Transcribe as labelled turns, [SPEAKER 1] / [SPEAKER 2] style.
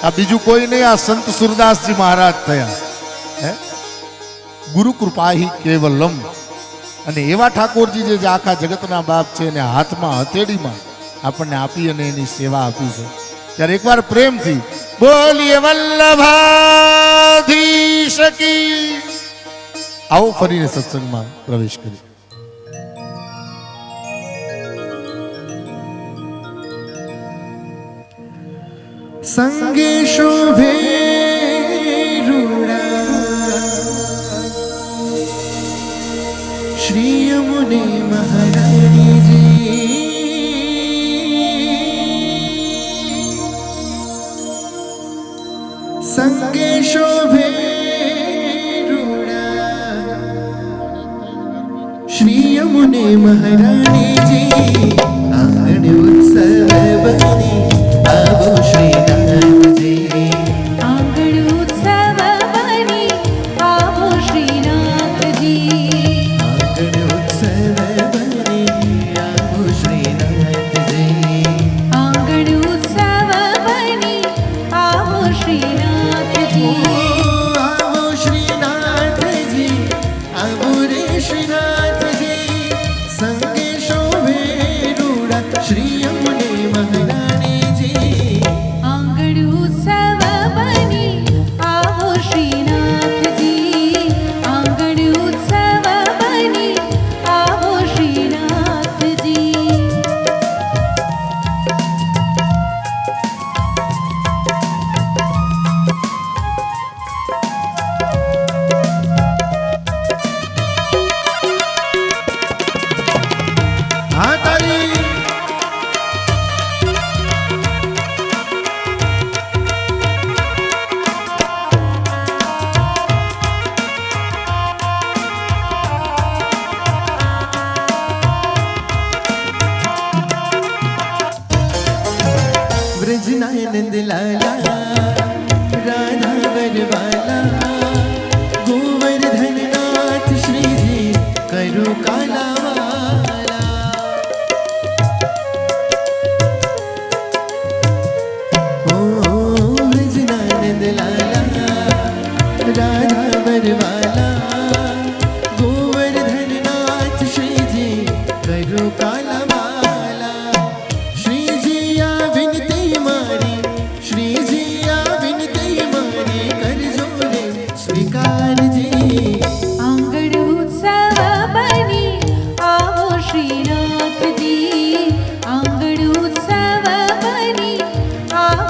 [SPEAKER 1] आ बीजू कोई नहीं, आ संत सूरदास जी महाराज थया है। गुरु कृपा ही केवलम। અને એવા ઠાકોરજી જે આખા જગતના બાપ છે એને હાથમાં હથેળીમાં આપણને આપી અને એની સેવા આપી છે। ત્યારે એકવાર પ્રેમથી બોલીએ વલ્લભાધીશ કી। આવો ફરીને સત્સંગમાં પ્રવેશ કરીએ।
[SPEAKER 2] संगे शोभे रूड़ा श्री यमुने महारानी जी। संगे शोभे रूड़ा श्री यमुने महारानी जी। आंगन उत्सव बनी आवो श्रीनाथ जी।
[SPEAKER 3] आंगण उत्सव बनी आवो श्रीनाथ जी।
[SPEAKER 2] आंगण उत्सव बनी आवो श्रीनाथ जी।
[SPEAKER 3] आंगण उत्सव बनी आवो श्रीनाथ जी।
[SPEAKER 2] आवो श्रीनाथ जी, आवो रे श्रीनाथ जी। संगे शोभे रूड़ा श्री यमुने महारानी जी।
[SPEAKER 3] आंगण उत्सव बनी आवो श्रीनाथ जी। आंगण उत्सव बनी आवो श्रीनाथ जी।
[SPEAKER 2] हाँ ताली ब्रजनानंद लाला राधा वरवाला गोवर्धन नाथ श्री जी करो काला